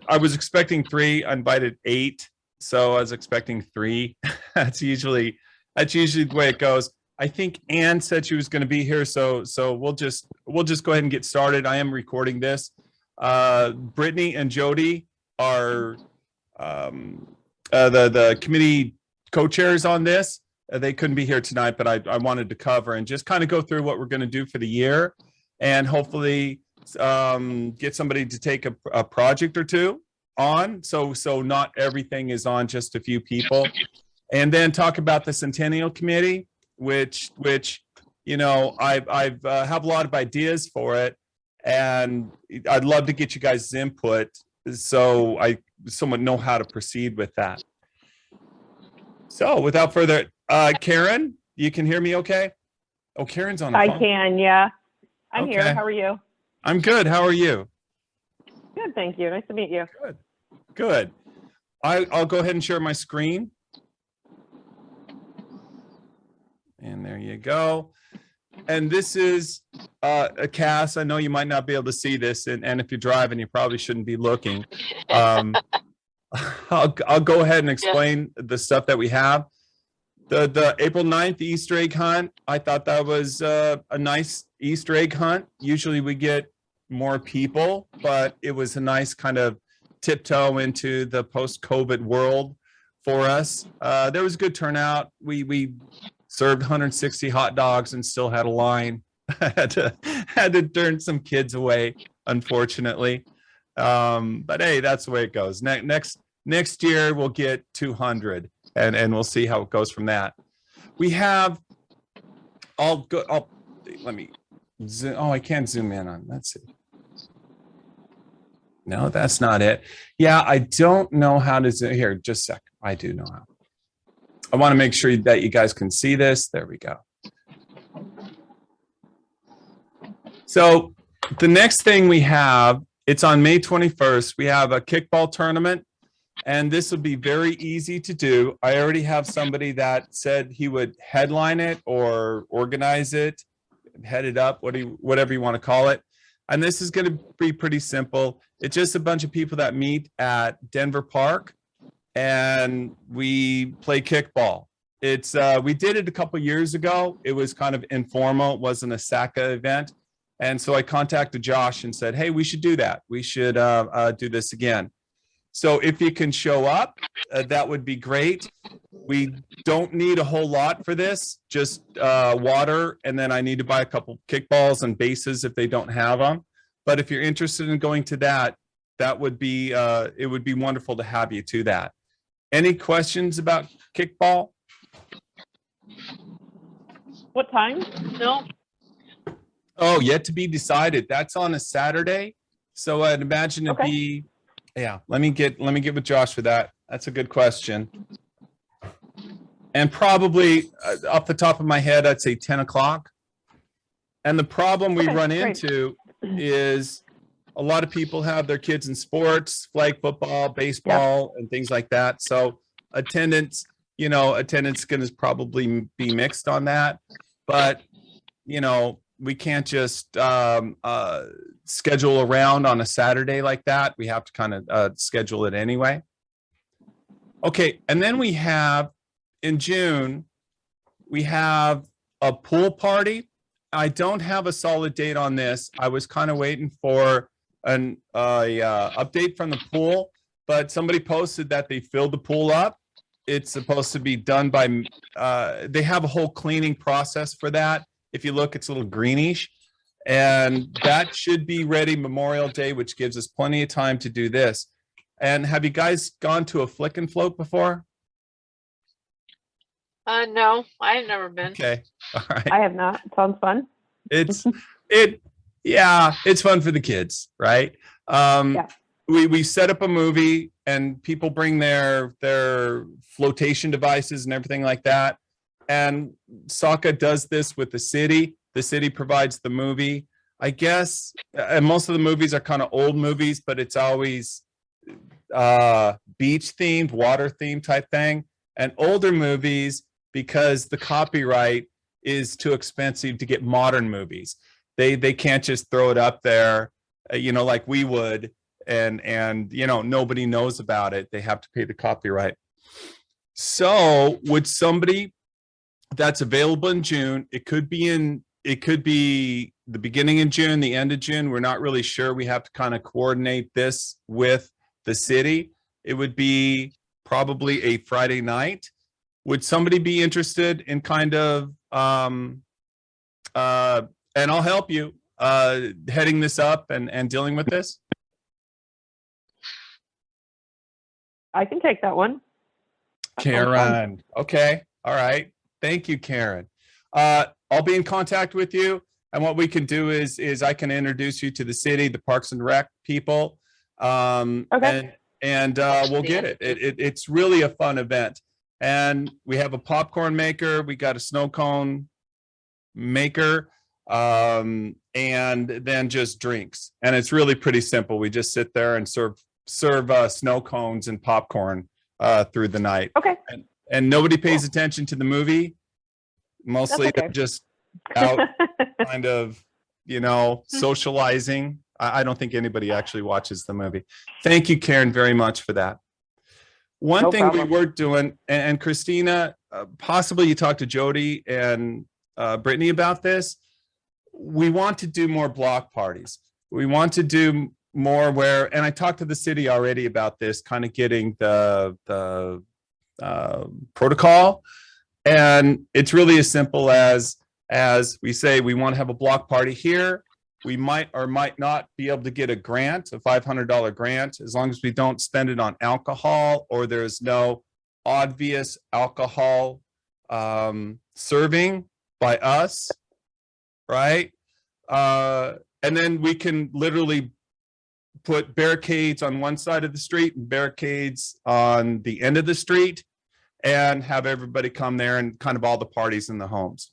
I was expecting 3, I invited 8, so I was expecting 3. That's usually the way it goes. I think Ann said she was going to be here, so we'll just go ahead and get started. I am recording this. Brittany and Jody are the committee co-chairs on this. They couldn't be here tonight, but I wanted to cover and just kind of go through what we're going to do for the year, and hopefully get somebody to take a project or two on, so not everything is on just a few people, and then talk about the Centennial Committee, which you know, I've have a lot of ideas for it, and I'd love to get you guys' input so I somewhat know how to proceed with that. So without further, Karen, you can hear me okay? Oh, Karen's on the phone. I can, yeah. I'm Okay. here. How are you? I'm good. How are you? Good, thank you. Nice to meet you. Good. I'll go ahead and share my screen. And there you go. And this is a cast. I know you might not be able to see this, and if you're driving, you probably shouldn't be looking. I'll go ahead and explain the stuff that we have. The April 9th Easter egg hunt, I thought that was a nice Easter egg hunt. Usually we get more people, but it was a nice kind of tiptoe into the post-COVID world for us. There was a good turnout. We served 160 hot dogs and still had a line. had to turn some kids away, unfortunately. But hey, that's the way it goes. Next year we'll get 200, and we'll see how it goes from that. We have. Let me zoom. Oh, I can't zoom in on. Let's see. No, that's not it. Yeah, I don't know how to zoom. Here, just a sec. I do know how. I want to make sure that you guys can see this. There we go. So the next thing we have, it's on May 21st. We have a kickball tournament, and this will be very easy to do. I already have somebody that said he would headline it or organize it, head it up, whatever you want to call it. And this is going to be pretty simple. It's just a bunch of people that meet at Denver Park, and we play kickball. It's we did it a couple years ago. It was kind of informal. It wasn't a SACA event. And so I contacted Josh and said, hey, we should do that. We should do this again. So if you can show up, that would be great. We don't need a whole lot for this, just water. And then I need to buy a couple kickballs and bases if they don't have them. But if you're interested in going to that, that would be, it would be wonderful to have you to that. Any questions about kickball? What time? No. Oh, yet to be decided. That's on a Saturday. So I'd imagine it'd be, yeah, let me get with Josh for that. That's a good question. And probably off the top of my head, I'd say 10 o'clock. And the problem we run into is a lot of people have their kids in sports, flag football, baseball, and things like that. So attendance, attendance going to probably be mixed on that. But, we can't just schedule around on a Saturday like that. We have to kind of schedule it anyway. Okay, and then we have, in June, we have a pool party. I don't have a solid date on this. I was kind of waiting for an update from the pool, but somebody posted that they filled the pool up. It's supposed to be done by, they have a whole cleaning process for that. If you look, it's a little greenish, and that should be ready Memorial Day, which gives us plenty of time to do this. And have you guys gone to a flick and float before? No, I've never been. Okay, all right. I have not. It sounds fun. It's fun for the kids, right? We set up a movie, and people bring their flotation devices and everything like that. And SACA does this with the city. The city provides the movie. I guess, and most of the movies are kind of old movies, but it's always beach themed, water themed type thing. And older movies, because the copyright is too expensive to get modern movies. They can't just throw it up there, like we would, and you know, nobody knows about it. They have to pay the copyright. So would somebody that's available in June, it could be the beginning of June, the end of June. We're not really sure. We have to kind of coordinate this with the city. It would be probably a Friday night. Would somebody be interested in kind of, and I'll help you, heading this up and dealing with this? I can take that one. That sounds fun. Karen. Okay. All right. Thank you, Karen. I'll be in contact with you. And what we can do is I can introduce you to the city, the Parks and Rec people. Okay. And we'll get it. It's really a fun event. And we have a popcorn maker. We got a snow cone maker, and then just drinks. And it's really pretty simple. We just sit there and serve snow cones and popcorn through the night. Okay. And nobody pays attention to the movie. Mostly okay. they're just out kind of, you know, socializing. I don't think anybody actually watches the movie. Thank you, Karen, very much for that. One No thing problem. we were doing, and Christina, possibly you talked to Jody and Brittany about this. We want to do more block parties. We want to do more where, and I talked to the city already about this, kind of getting the protocol. And it's really as simple as we say, we want to have a block party here. We might or might not be able to get a grant, a $500 grant, as long as we don't spend it on alcohol or there's no obvious alcohol serving by us, right? And then we can literally put barricades on one side of the street and barricades on the end of the street, and have everybody come there and kind of all the parties in the homes.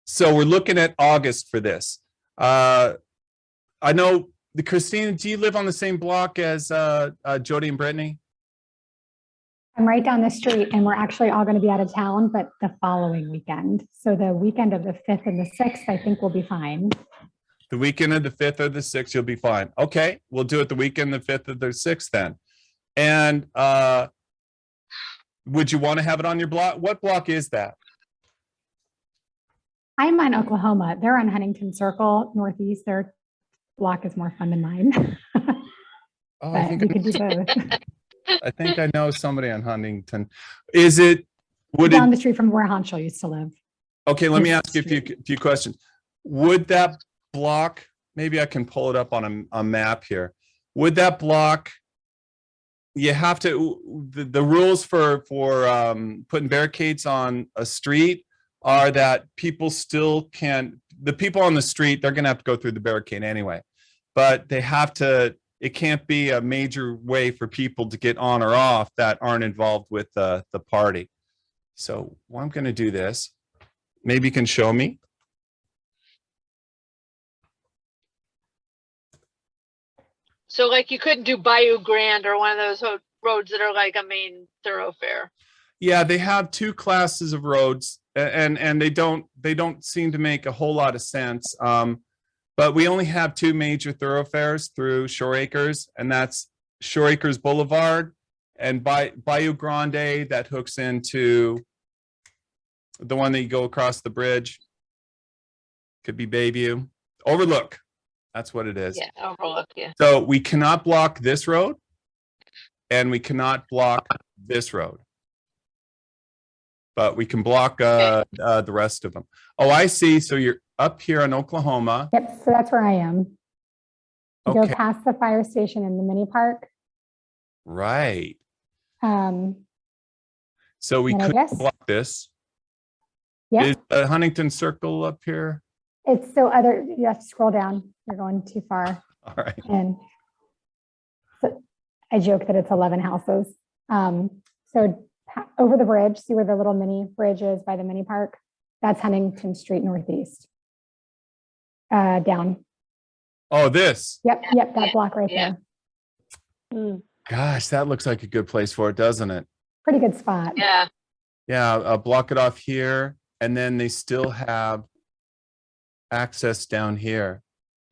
So we're looking at August for this. I know, Christine, do you live on the same block as Jody and Brittany? I'm right down the street, and we're actually all going to be out of town, but the following weekend. So the weekend of the 5th and the 6th, I think we'll be fine. The weekend of the 5th or the 6th, you'll be fine. Okay, we'll do it the weekend, the 5th or the 6th then. And would you want to have it on your block? What block is that? I'm on Oklahoma. They're on Huntington Circle, Northeast. Their block is more fun than mine. Oh, I But think we could do both. I think I know somebody on Huntington. Is it, would Down it, the street from where Honchel used to live. okay, let me Yes, ask you a few questions. Would that block, maybe I can pull it up on a map here. Would that block, you have to, the rules for putting barricades on a street are that people still can't, the people on the street, they're gonna have to go through the barricade anyway. But they have to, it can't be a major way for people to get on or off that aren't involved with the party. So well, I'm gonna do this. Maybe you can show me. So like you couldn't do Bayou Grand or one of those roads that are like a main thoroughfare. Yeah, they have two classes of roads, and they don't seem to make a whole lot of sense. But we only have two major thoroughfares through Shore Acres, and that's Shore Acres Boulevard and Bayou Grande that hooks into the one that you go across the bridge. Could be Bayview. Overlook. That's what it is. Yeah, overlook, yeah. So we cannot block this road, and we cannot block this road. But we can block the rest of them. Oh, I see. So you're up here in Oklahoma. Yep, so that's where I am. You Okay. go past the fire station in the mini park. Right. Um, So we And I could guess- block this. yeah, Is Huntington Circle up here? it's so other, you have to scroll down. You're going too far. All right. And so I joke that it's 11 houses. So over the bridge, see where the little mini bridge is by the mini park? That's Huntington Street Northeast. Down. Oh, this. Yep, that block right Yeah. there. Hmm. Gosh, that looks like a good place for it, doesn't it? Pretty good spot. Yeah, Yeah, I'll block it off here. And then they still have access down here.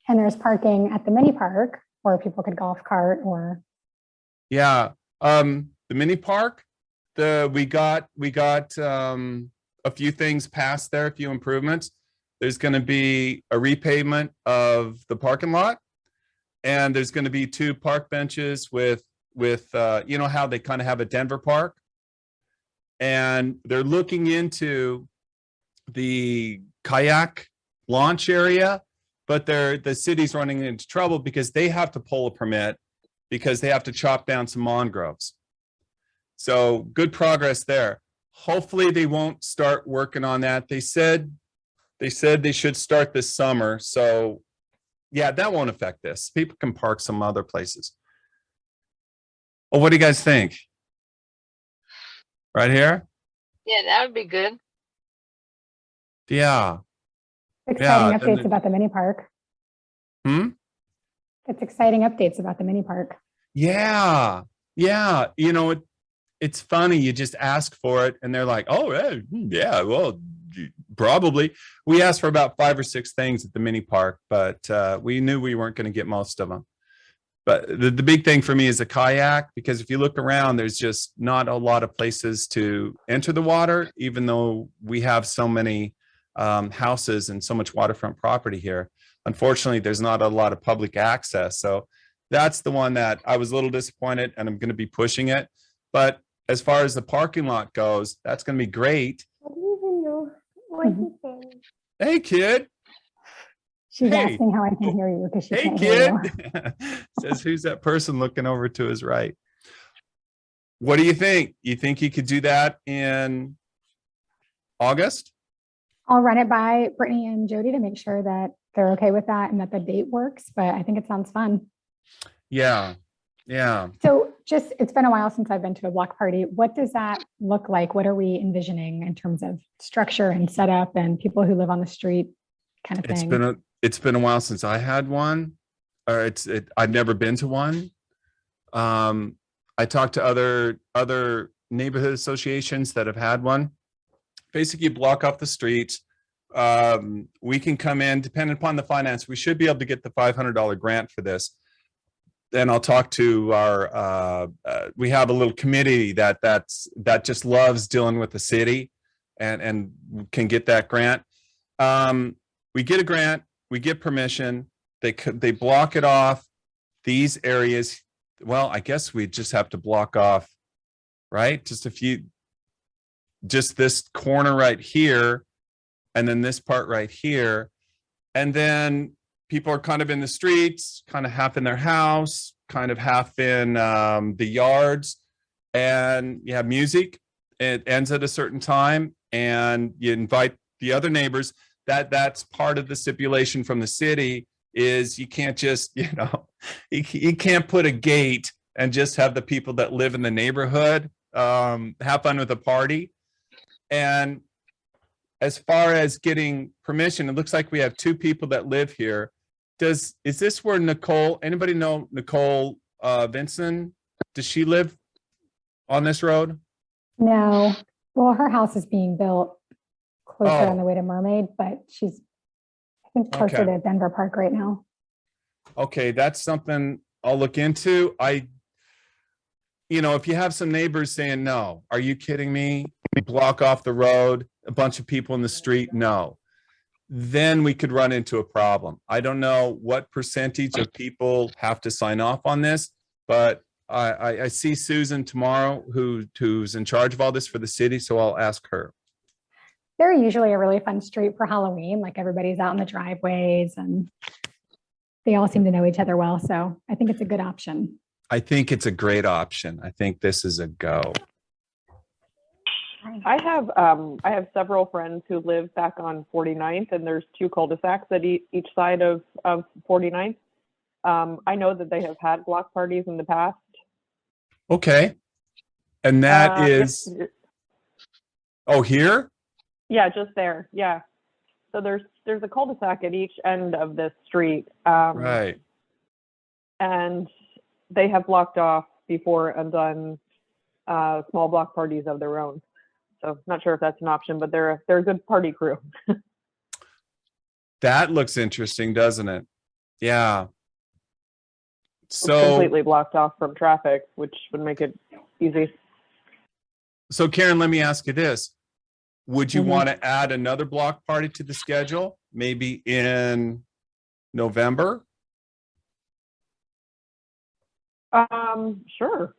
And there's parking at the mini park or people could golf cart or, Yeah, the mini park, we got a few things passed there, a few improvements. There's gonna be a repavement of the parking lot. And there's gonna be 2 park benches with you know how they kind of have a Denver park? And they're looking into the kayak launch area, but the city's running into trouble because they have to pull a permit because they have to chop down some mangroves. So good progress there. Hopefully they won't start working on that. They said they should start this summer. So yeah, that won't affect this. People can park some other places. Well, what do you guys think? Right here? Yeah, that would be good. Yeah. exciting and updates about the mini park. Hmm? It's exciting updates about the mini park. Yeah. Yeah. You know, it's funny. You just ask for it and they're like, oh, yeah, well, probably. We asked for about 5 or 6 things at the mini park, but we knew we weren't going to get most of them. But the big thing for me is a kayak, because if you look around, there's just not a lot of places to enter the water, even though we have so many houses and so much waterfront property here. Unfortunately, there's not a lot of public access. So that's the one that I was a little disappointed, and I'm going to be pushing it. But as far as the parking lot goes, that's going to be great. I don't even know what he's saying. Hey, kid. She's Hey. asking how I can hear you because she Hey, can't hear kid. you. Says, who's that person looking over to his right? What do you think? You think you could do that in August? I'll run it by Brittany and Jody to make sure that they're okay with that and that the date works, but I think it sounds fun. Yeah. Yeah. So just, it's been a while since I've been to a block party. What does that look like? What are we envisioning in terms of structure and setup and people who live on the street kind of thing? It's been a while since I had one, or I've never been to one. I talked to other neighborhood associations that have had one. Basically, block off the streets. We can come in, depending upon the finance, we should be able to get the $500 grant for this. Then I'll talk to our, we have a little committee that just loves dealing with the city and can get that grant. We get a grant, we get permission, they block it off these areas. Well, I guess we just have to block off, right? Just this corner right here, and then this part right here. And then people are kind of in the streets, kind of half in their house, kind of half in the yards, and you have music. It ends at a certain time, and you invite the other neighbors. That's part of the stipulation from the city is you can't just, you can't put a gate and just have the people that live in the neighborhood have fun with the party. And as far as getting permission, it looks like we have 2 people that live here. Is this where anybody know Nicole Vinson? Does she live on this road? No, well, her house is being built closer Oh. on the way to Mermaid, but she's, I think, closer Okay. to Denver Park right now. Okay, that's something I'll look into. If you have some neighbors saying, no, are you kidding me? We block off the road, a bunch of people in the street, no. Then we could run into a problem. I don't know what percentage of people have to sign off on this, but I see Susan tomorrow, who's in charge of all this for the city, so I'll ask her. They're usually a really fun street for Halloween, like everybody's out in the driveways and they all seem to know each other well. So I think it's a good option. I think it's a great option. I think this is a go. I have several friends who live back on 49th, and there's 2 cul-de-sacs at each side of 49th. I know that they have had block parties in the past. Okay. And that is, oh, here? Yeah, just there. Yeah. So there's a cul-de-sac at each end of this street. Right. And they have blocked off before and done small block parties of their own. So not sure if that's an option, but they're a good party crew. That looks interesting, doesn't it? Yeah. So, completely blocked off from traffic, which would make it easy. so Karen, let me ask you this. Would you Mhm. want to add another block party to the schedule? Maybe in November? Sure.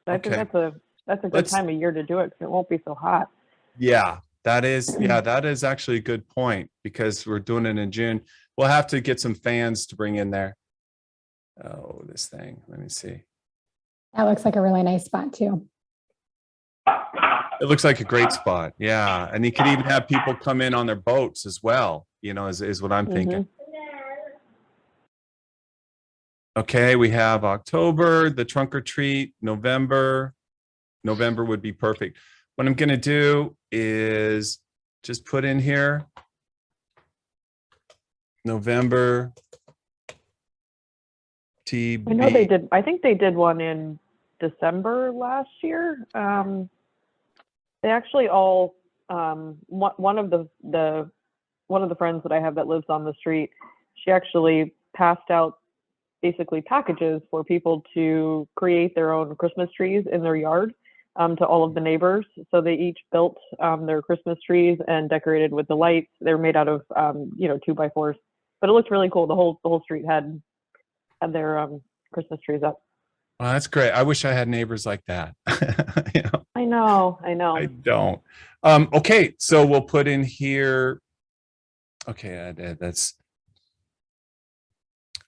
I think Okay. that's a good Let's- time of year to do it because it won't be so hot. Yeah, that is actually a good point because we're doing it in June. We'll have to get some fans to bring in there. Oh, this thing. Let me see. That looks like a really nice spot too. It looks like a great spot. Yeah. And you could even have people come in on their boats as well, is what I'm thinking. Okay, we have October, the trunk or treat, November. November would be perfect. What I'm gonna do is just put in here November TB. I know they did. I think they did one in December last year. They actually all one of the friends that I have that lives on the street. She actually passed out basically packages for people to create their own Christmas trees in their yard to all of the neighbors. So they each built their Christmas trees and decorated with the lights. They're made out of 2x4s, but it looked really cool. The whole street had their Christmas trees up. Oh, that's great. I wish I had neighbors like that. I know. I don't. Okay, so we'll put in here. Okay, that's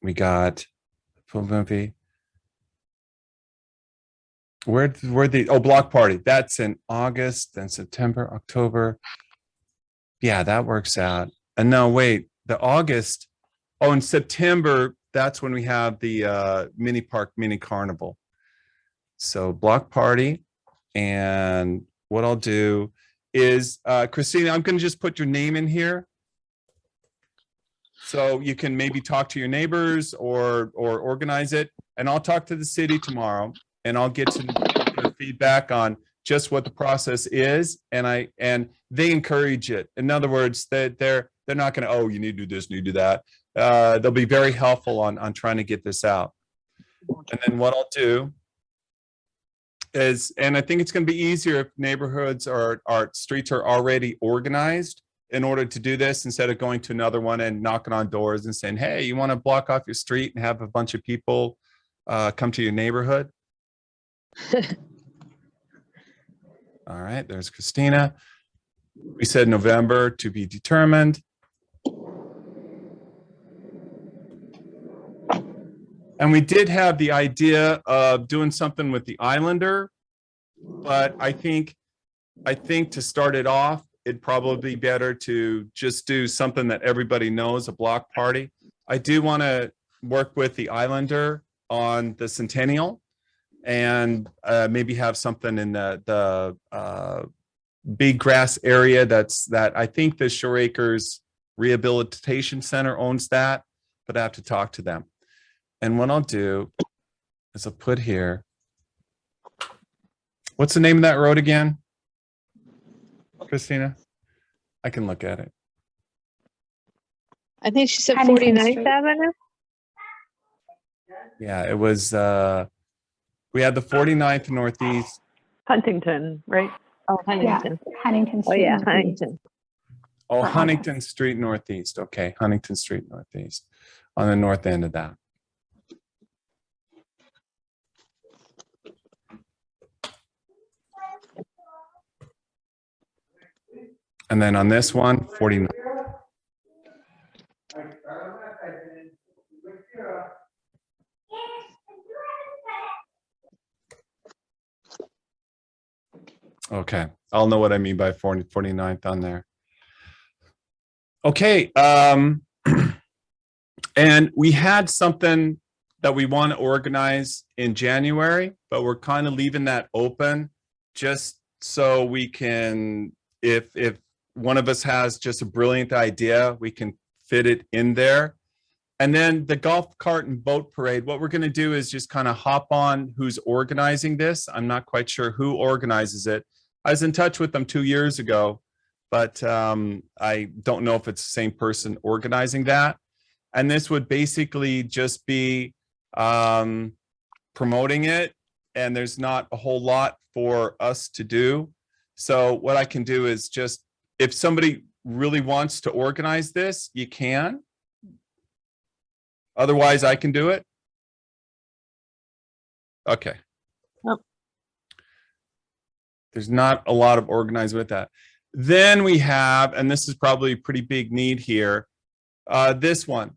we got full movie. Where the block party? That's in August, then September, October. Yeah, that works out. And no, wait, the August. Oh, in September, that's when we have the mini park mini carnival. So block party. And what I'll do is, Christina, I'm going to just put your name in here. So you can maybe talk to your neighbors or organize it. And I'll talk to the city tomorrow and I'll get some feedback on just what the process is. And they encourage it. In other words, that they're not going to, oh, you need to do this, you need to do that. They'll be very helpful on trying to get this out. And then what I'll do is, and I think it's going to be easier if neighborhoods or our streets are already organized in order to do this, instead of going to another one and knocking on doors and saying, hey, you want to block off your street and have a bunch of people come to your neighborhood. All right, there's Christina. We said November to be determined. And we did have the idea of doing something with the Islander, but I think to start it off, it'd probably be better to just do something that everybody knows, a block party. I do want to work with the Islander on the Centennial and maybe have something in the big grass area that I think the Shore Acres Rehabilitation Center owns that, but I have to talk to them. And what I'll do is I'll put here, what's the name of that road again, Christina? I can look at it. I think she said Huntington 49th Street. Avenue. Yeah, it was, we had the 49th Northeast. Huntington, right? Oh, Yeah, Huntington. Huntington Oh, Street. yeah, Northeast. Huntington. Oh, For Huntington August. Street Northeast. Okay, Huntington Street Northeast on the north end of that. And then on this one, 49. Okay, I'll know what I mean by 49th on there. Okay, and we had something that we want to organize in January, but we're kind of leaving that open just so we can, if one of us has just a brilliant idea, we can fit it in there. And then the golf cart and boat parade, what we're going to do is just kind of hop on who's organizing this. I'm not quite sure who organizes it. I was in touch with them 2 years ago, but I don't know if it's the same person organizing that. And this would basically just be promoting it, and there's not a whole lot for us to do. So what I can do is just, if somebody really wants to organize this, you can. Otherwise, I can do it. Okay. Yep. There's not a lot of organizing with that. Then we have, and this is probably a pretty big need here, this one.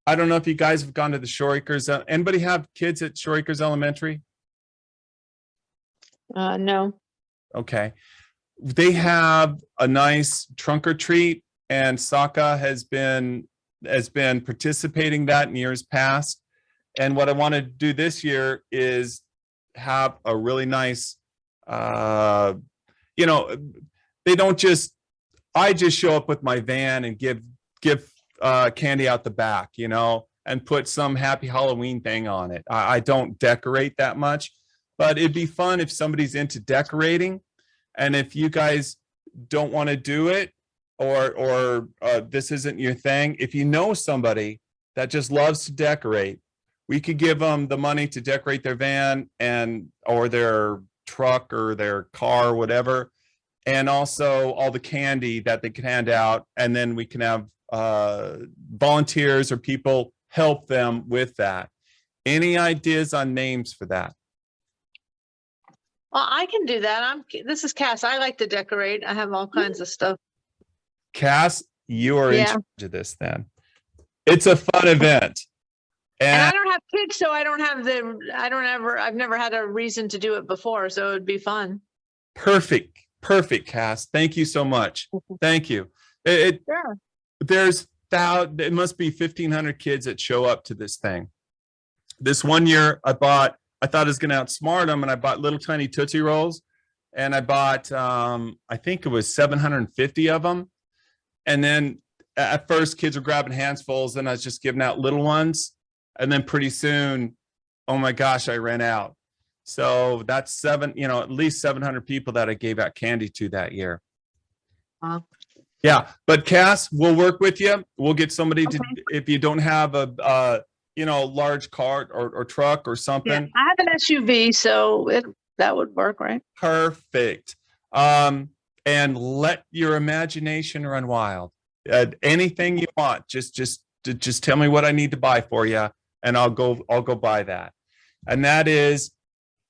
I don't know if you guys have gone to the Shore Acres. Anybody have kids at Shore Acres Elementary? No. Okay. They have a nice trunk or treat, and SACA has been participating that in years past. And what I want to do this year is have a really nice, you know, they don't just, I just show up with my van and give candy out the back, you know, and put some happy Halloween thing on it. I don't decorate that much, but it'd be fun if somebody's into decorating. And if you guys don't want to do it, or this isn't your thing, if you know somebody that just loves to decorate, we could give them the money to decorate their van or their truck or their car, or whatever, and also all the candy that they can hand out, and then we can have volunteers or people help them with that. Any ideas on names for that? Well, I can do that. This is Cass. I like to decorate. I have all kinds of stuff. Cass, you are in Yeah. charge of this then. It's a fun event. And I And don't have kids, so I've never had a reason to do it before, so it would be fun. perfect, Cass. Thank you so much. Thank you. Sure. It must be 1,500 kids that show up to this thing. This one year I thought I was going to outsmart them, and I bought little tiny Tootsie Rolls, and I bought, I think it was 750 of them. And then at first kids were grabbing handfuls, and I was just giving out little ones. And then pretty soon, oh my gosh, I ran out. So that's at least 700 people that I gave out candy to that year. Wow. Yeah, but Cass, we'll work with you. We'll get somebody to, Okay. if you don't have a large cart or truck or Yeah, something. I have an SUV, so that would work, right? Perfect. And let your imagination run wild. Anything you want, just tell me what I need to buy for you, and I'll go buy that. And that is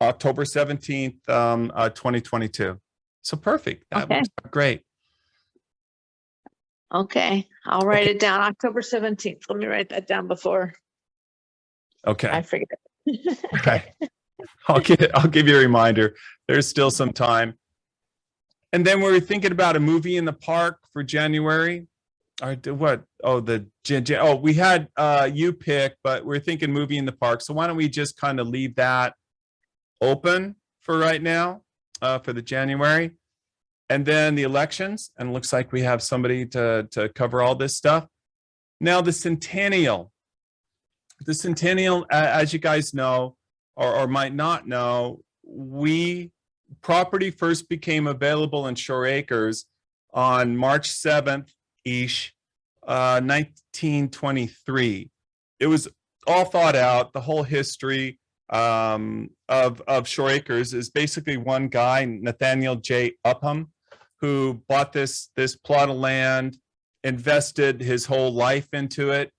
October 17th, 2022. So perfect. That Okay. works out great. Okay, I'll write it down. October 17th. Let me write that down before I Okay. forget. Okay. I'll give you a reminder. There's still some time. And then we're thinking about a movie in the park for January. Or what? Oh, we had you pick, but we're thinking movie in the park. So why don't we just kind of leave that open for right now, for the January, and then the elections. And it looks like we have somebody to cover all this stuff. Now the centennial, as you guys know, or might not know, property first became available in Shore Acres on March 7th-ish, 1923. It was all thought out. The whole history of Shore Acres is basically one guy, Nathaniel J. Upham, who bought this plot of land, invested his whole life into it,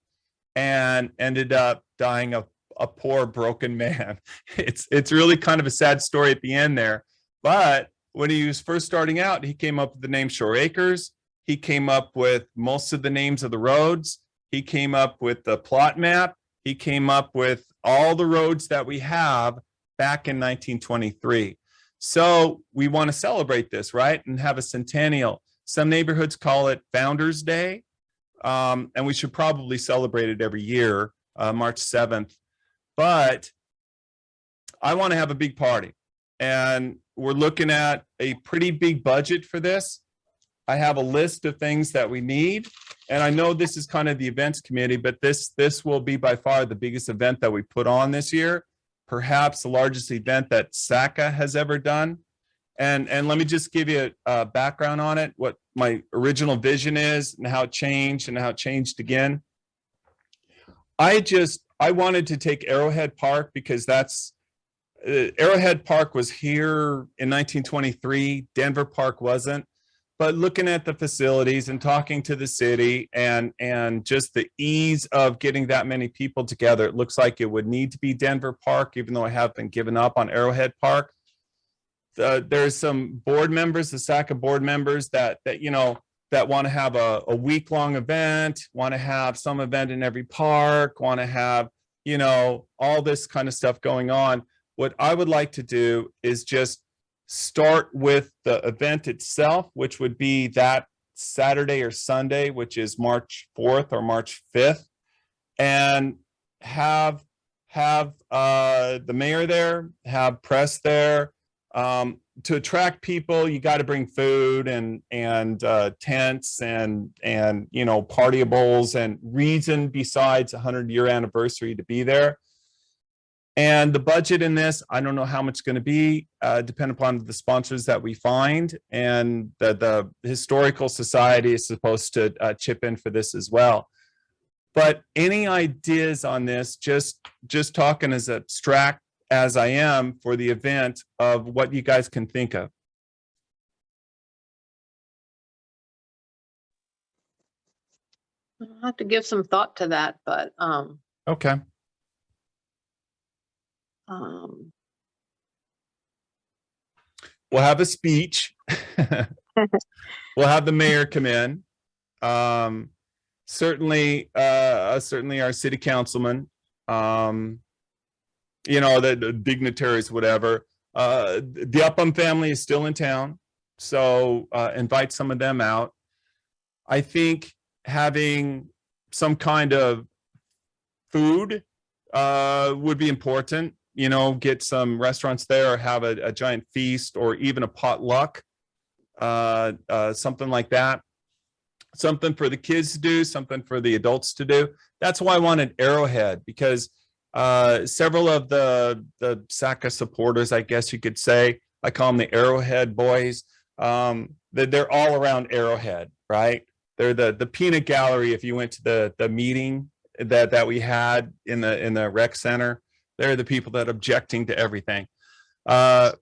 and ended up dying a poor broken man. It's really kind of a sad story at the end there. But when he was first starting out, he came up with the name Shore Acres. He came up with most of the names of the roads. He came up with the plot map. He came up with all the roads that we have back in 1923. So we want to celebrate this, right? And have a centennial. Some neighborhoods call it Founders Day. And we should probably celebrate it every year, March 7th. But I want to have a big party. And we're looking at a pretty big budget for this. I have a list of things that we need. And I know this is kind of the events committee, but this will be by far the biggest event that we put on this year. Perhaps the largest event that SACA has ever done. And let me just give you a background on it, what my original vision is and how it changed again. I wanted to take Arrowhead Park because that's Arrowhead Park was here in 1923. Denver Park wasn't. But looking at the facilities and talking to the city and just the ease of getting that many people together, it looks like it would need to be Denver Park, even though I haven't given up on Arrowhead Park. There's some board members, the SACA board members that want to have a week-long event, want to have some event in every park, want to have, all this kind of stuff going on. What I would like to do is just start with the event itself, which would be that Saturday or Sunday, which is March 4th or March 5th, and have the mayor there, have press there. To attract people, you got to bring food and tents and partyables and reason besides 100-year anniversary to be there. And the budget in this, I don't know how much it's going to be, depending upon the sponsors that we find. And the Historical Society is supposed to chip in for this as well. But any ideas on this, just talking as abstract as I am for the event, of what you guys can think of? I'll have to give some thought to that, but Okay. We'll have a speech. We'll have the mayor come in. Certainly our city councilman, the dignitaries, whatever. The Upham family is still in town, so invite some of them out. I think having some kind of food would be important. Get some restaurants there, or have a giant feast, or even a potluck, something like that. Something for the kids to do, something for the adults to do. That's why I wanted Arrowhead, because several of the SACA supporters, I guess you could say, I call them the Arrowhead boys. They're all around Arrowhead, right? They're the peanut gallery. If you went to the meeting that we had in the rec center, they're the people that are objecting to everything. And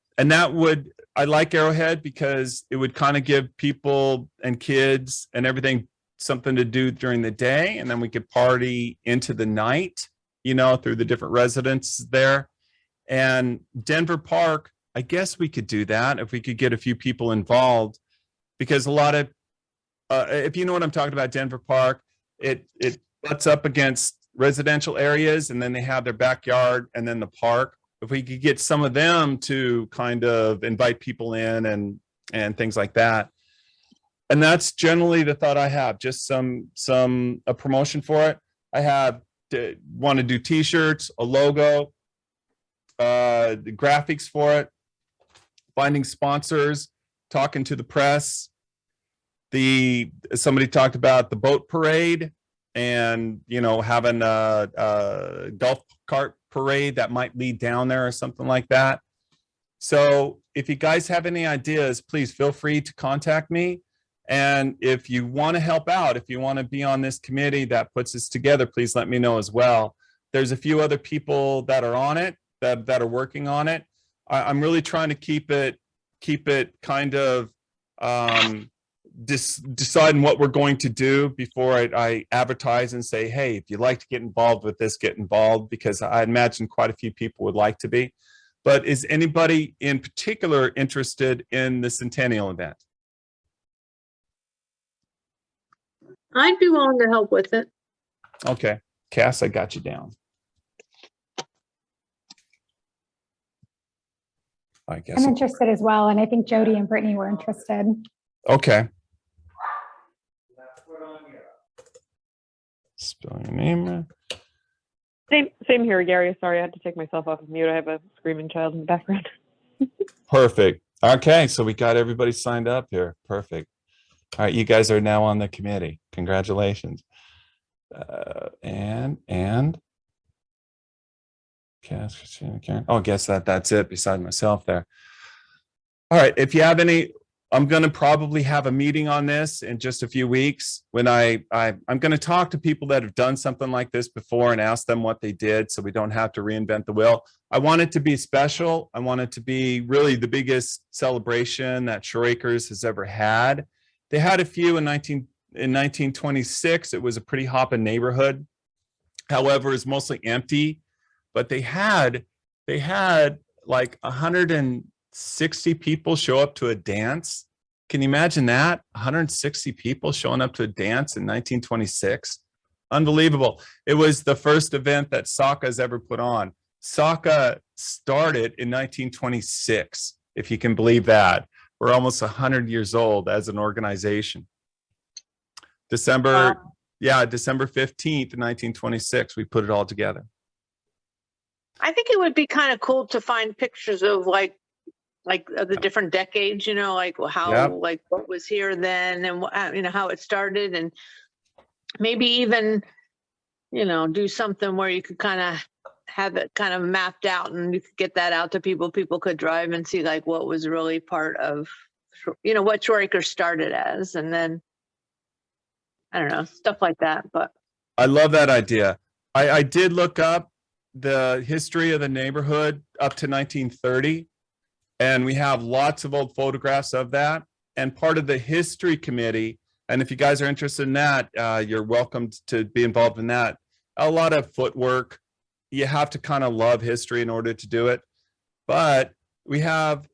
I like Arrowhead because it would kind of give people and kids and everything something to do during the day, and then we could party into the night, through the different residences there. And Denver Park, I guess we could do that if we could get a few people involved, because a lot of, if you know what I'm talking about, Denver Park, it butts up against residential areas, and then they have their backyard and then the park. If we could get some of them to kind of invite people in and things like that. And that's generally the thought I have, just a promotion for it. I want to do t-shirts, a logo, the graphics for it, finding sponsors, talking to the press. Somebody talked about the boat parade, and having a golf cart parade that might lead down there or something like that. So if you guys have any ideas, please feel free to contact me. And if you want to help out, if you want to be on this committee that puts this together, please let me know as well. There's a few other people that are on it, that are working on it. I'm really trying to keep it kind of deciding what we're going to do before I advertise and say, hey, if you'd like to get involved with this, get involved, because I imagine quite a few people would like to be. But is anybody in particular interested in the centennial event? I'd be willing to help with it. Okay, Cass, I got you down. I guess. I'm interested as well, and I think Jody and Brittany were interested. Okay. Spell your name. Same here, Gary. Sorry, I had to take myself off of mute. I have a screaming child in the background. Perfect. Okay, so we got everybody signed up here. Perfect. All right, you guys are now on the committee. Congratulations. And Cass, Christina, Karen. Oh, I guess that's it. Besides myself, there. All right. If you have any, I'm going to probably have a meeting on this in just a few weeks when I'm going to talk to people that have done something like this before and ask them what they did so we don't have to reinvent the wheel. I want it to be special. I want it to be really the biggest celebration that Shore Acres has ever had. They had a few in 1926. It was a pretty hopping neighborhood. However, it's mostly empty, but they had like 160 people show up to a dance. Can you imagine that? 160 people showing up to a dance in 1926. Unbelievable. It was the first event that SACA has ever put on. SACA started in 1926, if you can believe that. We're almost 100 years old as an organization. December 15th, 1926, we put it all together. I think it would be kind of cool to find pictures of like the different decades, you know, like how, Yep. like what was here then and you know, how it started, and maybe even, you know, do something where you could kind of have it kind of mapped out and you could get that out to people. People could drive and see like what was really part of, you know, what Shore Acres started as, and then, I don't know, stuff like that. But I love that idea. I did look up the history of the neighborhood up to 1930, and we have lots of old photographs of that. And part of the history committee, and if you guys are interested in that, you're welcome to be involved in that. A lot of footwork. You have to kind of love history in order to do it. But we have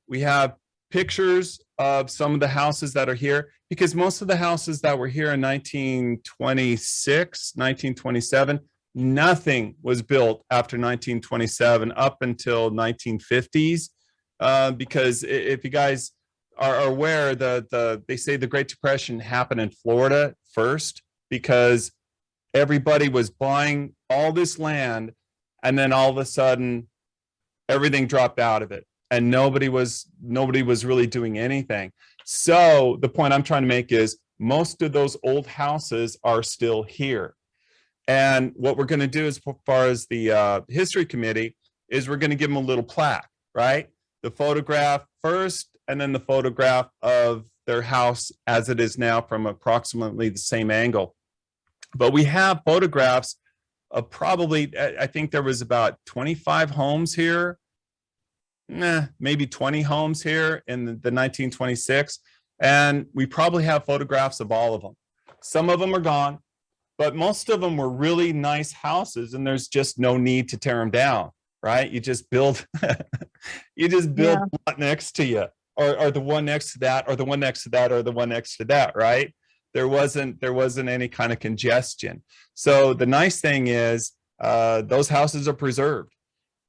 pictures of some of the houses that are here, because most of the houses that were here in 1926, 1927, nothing was built after 1927 up until 1950s. Because if you guys are aware, they say the Great Depression happened in Florida first, because everybody was buying all this land, and then all of a sudden everything dropped out of it, and nobody was really doing anything. So the point I'm trying to make is most of those old houses are still here. And what we're going to do as far as the history committee is we're going to give them a little plaque, right? The photograph first, and then the photograph of their house as it is now from approximately the same angle. But we have photographs of probably, I think there was about 25 homes here, maybe 20 homes here in the 1926. And we probably have photographs of all of them. Some of them are gone, but most of them were really nice houses, and there's just no need to tear them down, right? You just build, one next to you, or the one next to that, or the one next to that, or the one next to that, right? There wasn't any kind of congestion. So the nice thing is those houses are preserved.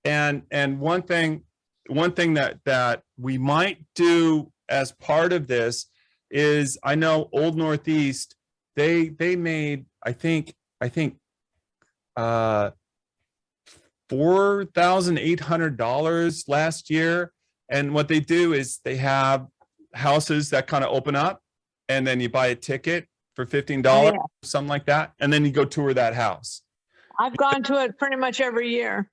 And one thing that we might do as part of this is, I know Old Northeast, they made, I think $4,800 last year. And what they do is they have houses that kind of open up, and then you buy a ticket for $15, something like that, and then you go tour that house. I've gone to it pretty much every year.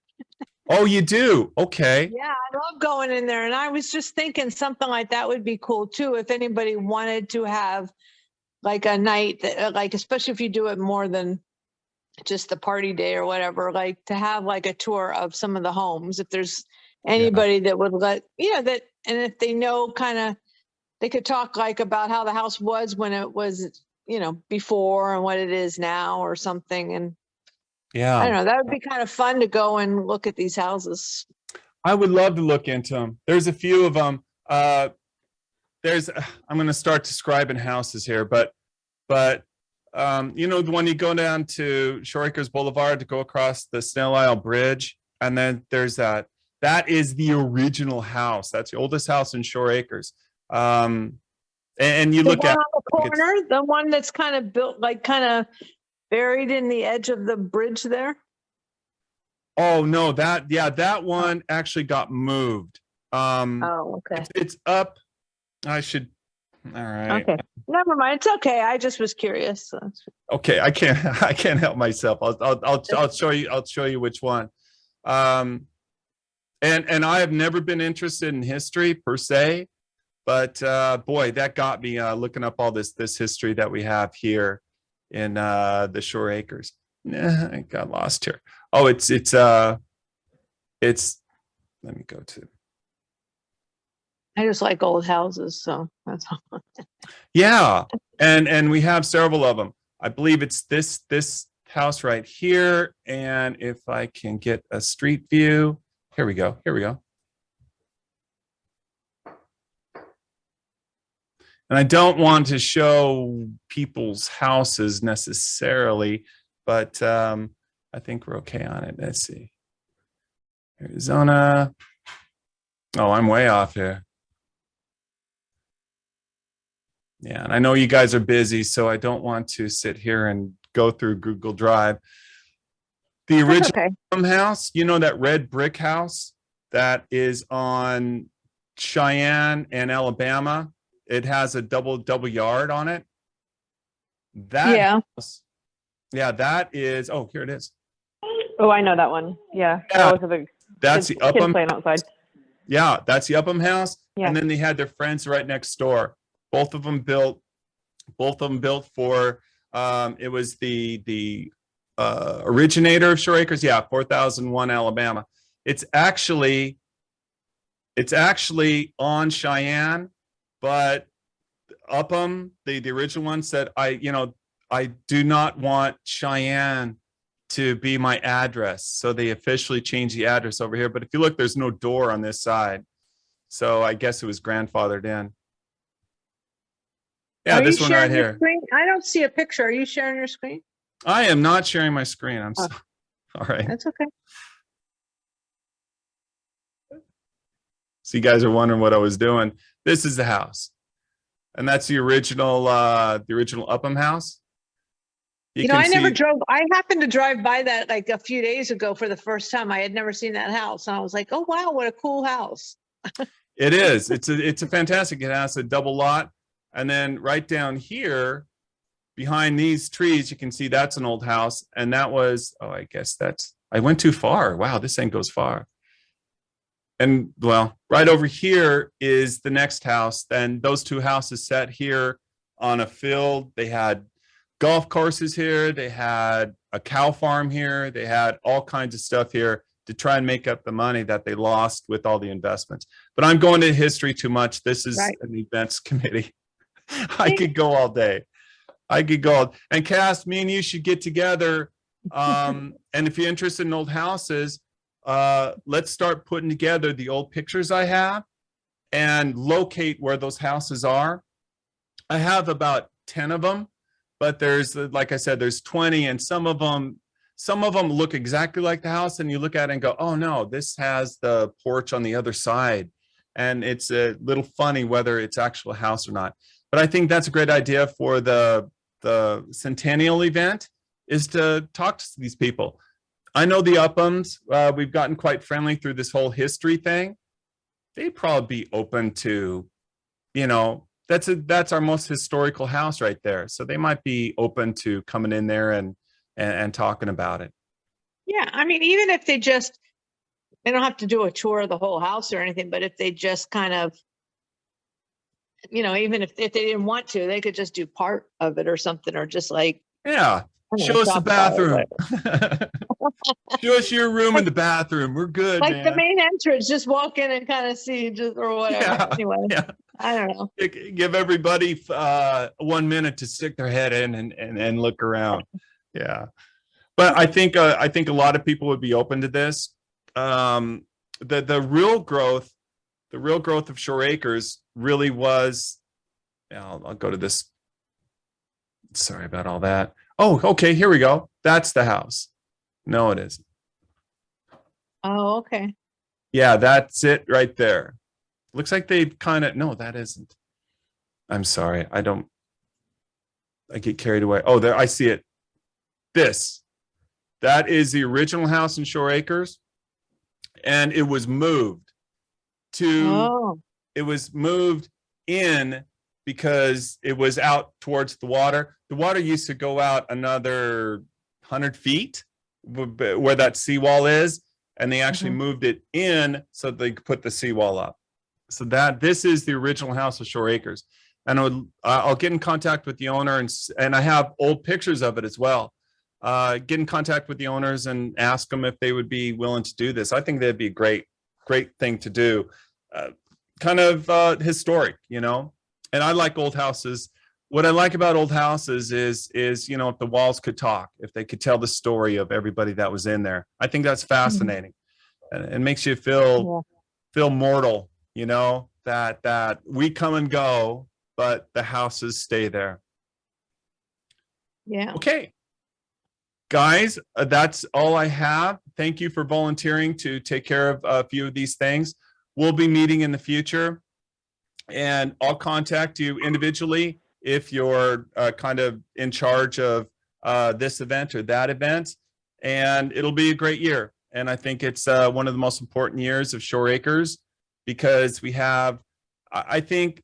Oh, you do? Okay. Yeah, I love going in there. And I was just thinking something like that would be cool too, if anybody wanted to have like a night that, like, especially if you do it more than just the party day or whatever, like to have like a tour of some of the homes, if there's anybody that would let, that, and if they know kind of, they could talk like about how the house was when it was, before and what it is now or something. And Yeah. I don't know, that would be kind of fun to go and look at these houses. I would love to look into them. There's a few of them. I'm going to start describing houses here, but the one you go down to Shore Acres Boulevard to go across the Snail Isle Bridge, and then there's that is the original house. That's the oldest house in Shore Acres. And you look at the corner, the one that's kind of built, like kind of buried in the edge of the bridge there. Oh no, that one actually got moved. Oh, okay. It's up. All right. Okay. Never mind. It's okay. I just was curious. Okay, I can't help myself. I'll show you which one. And I have never been interested in history per se, But boy, that got me looking up all this history that we have here in the Shore Acres. Nah, I got lost here. Oh, it's let me go to. I just like old houses, so that's all. Yeah, and we have several of them. I believe it's this house right here, and if I can get a street view, here we go. Here we go. And I don't want to show people's houses necessarily, but I think we're okay on it. Let's see. Arizona. Oh, I'm way off here. Yeah, and I know you guys are busy, so I don't want to sit here and go through Google Drive. The That's original okay. house, you know, that red brick house that is on Cheyenne and Alabama. It has a double yard on it. That Yeah. house, yeah, that is. Oh, here it is. Oh, I know that one. Yeah. I Yeah, always have a That's kids, the kids Upham. playing outside. Yeah, that's the Upham house. Yeah. And then they had their friends right next door. Both of them built for it was the originator of Shore Acres. Yeah, 4001 Alabama. It's actually on Cheyenne, but Upham, the original one said, I do not want Cheyenne to be my address. So they officially changed the address over here. But if you look, there's no door on this side. So I guess it was grandfathered in. Yeah, Are this you one right sharing your here. screen? I don't see a picture. Are you sharing your screen? I am not sharing my screen. I'm Oh. so, all right. That's okay. So you guys are wondering what I was doing. This is the house. And that's the original Upham house. You know, can I never see- drove. I happened to drive by that like a few days ago for the first time. I had never seen that house. And I was like, oh, wow, what a cool house. It is. It's a fantastic house, a double lot. And then right down here, behind these trees, you can see that's an old house. And that was, oh, I guess I went too far. Wow, this thing goes far. And well, right over here is the next house. Then those two houses sat here on a field. They had golf courses here. They had a cow farm here. They had all kinds of stuff here to try and make up the money that they lost with all the investments. But I'm going into history too much. This is Right. an events committee. I could go all day. And Cass, me and you should get together. And if you're interested in old houses, let's start putting together the old pictures I have and locate where those houses are. I have about 10 of them, but there's, like I said, there's 20, and some of them look exactly like the house, and you look at it and go, oh no, this has the porch on the other side. And it's a little funny whether it's actual house or not. But I think that's a great idea for the centennial event, is to talk to these people. I know the Uphams, we've gotten quite friendly through this whole history thing. They'd probably be open to, that's our most historical house right there. So they might be open to coming in there and talking about it. Yeah. I mean, even if they don't have to do a tour of the whole house or anything, but if they just kind of, even if they didn't want to, they could just do part of it or something, or just like, Yeah. I don't know, Show us the talk about it, bathroom. Show us your room and the bathroom. We're good, like man. the main entrance, just walk in and kind of see, just or whatever. Yeah, Anyway, yeah. I don't know. Give everybody 1 minute to stick their head in and look around. Yeah. But I think a lot of people would be open to this. The real growth of Shore Acres really was, I'll go to this. Sorry about all that. Oh, okay, here we go. That's the house. No, it isn't. Oh, okay. Yeah, that's it right there. Looks like they no, that isn't. I'm sorry. I get carried away. Oh, there, I see it. That is the original house in Shore Acres. And it was moved Oh, in because it was out towards the water. The water used to go out another 100 feet where that seawall is. And they actually moved it in so they could put the seawall up. So this is the original house of Shore Acres. And I'll get in contact with the owner and I have old pictures of it as well. Get in contact with the owners and ask them if they would be willing to do this. I think that'd be a great thing to do. Kind of historic, you know, and I like old houses. What I like about old houses is, you know, if the walls could talk, if they could tell the story of everybody that was in there. I think that's fascinating. And it makes you feel mortal, you know, that we come and go, but the houses stay there. Yeah. Okay. Guys, that's all I have. Thank you for volunteering to take care of a few of these things. We'll be meeting in the future, and I'll contact you individually if you're kind of in charge of this event or that event, and it'll be a great year. And I think it's one of the most important years of Shore Acres, because we have, I think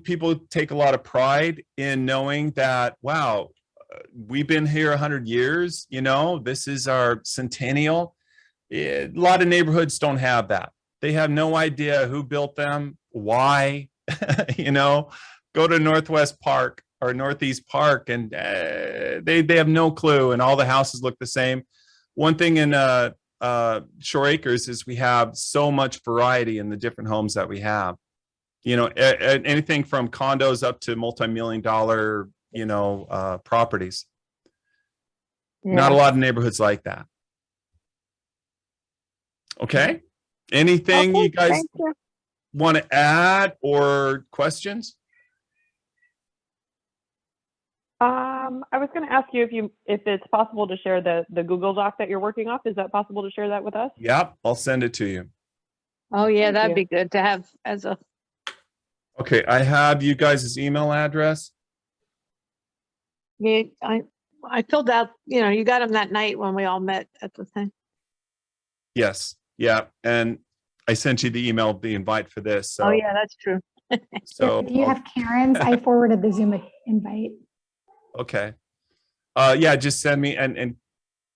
people take a lot of pride in knowing that, wow, we've been here 100 years, you know, this is our centennial. A lot of neighborhoods don't have that. They have no idea who built them, why, you know, go to Northwest Park or Northeast Park and they have no clue, and all the houses look the same. One thing in Shore Acres is we have so much variety in the different homes that we have. You know, anything from condos up to multi-million-dollar, you know, properties. Not a lot of neighborhoods like that. Okay. Anything you guys want to add or questions? I was going to ask you if it's possible to share the Google Doc that you're working off. Is that possible to share that with us? Yep, I'll send it to you. Oh, yeah, Thank that'd you. be good to have as a, Okay, I have you guys' email address. yeah, I filled out, you know, you got them that night when we all met at the thing. Yes, yeah, and I sent you the email, the invite for this. So, Oh, yeah, that's true. so If you have Karen's, I forwarded the Zoom invite. okay. Yeah, just send me and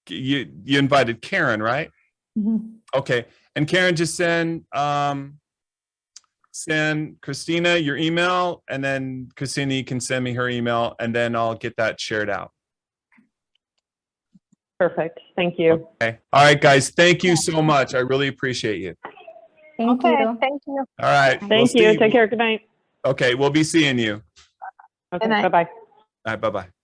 you invited Karen, right? Mhm. Okay, and Karen, just send Christina your email, and then Christina, you can send me her email, and then I'll get that shared out. Perfect. Thank you. Okay. All right, guys. Thank you so much. I really appreciate you. Thank you. Thank you. All right. Thank you. Take care. Good night. Okay, we'll be seeing you. Okay. night. Bye-bye. All right, bye-bye.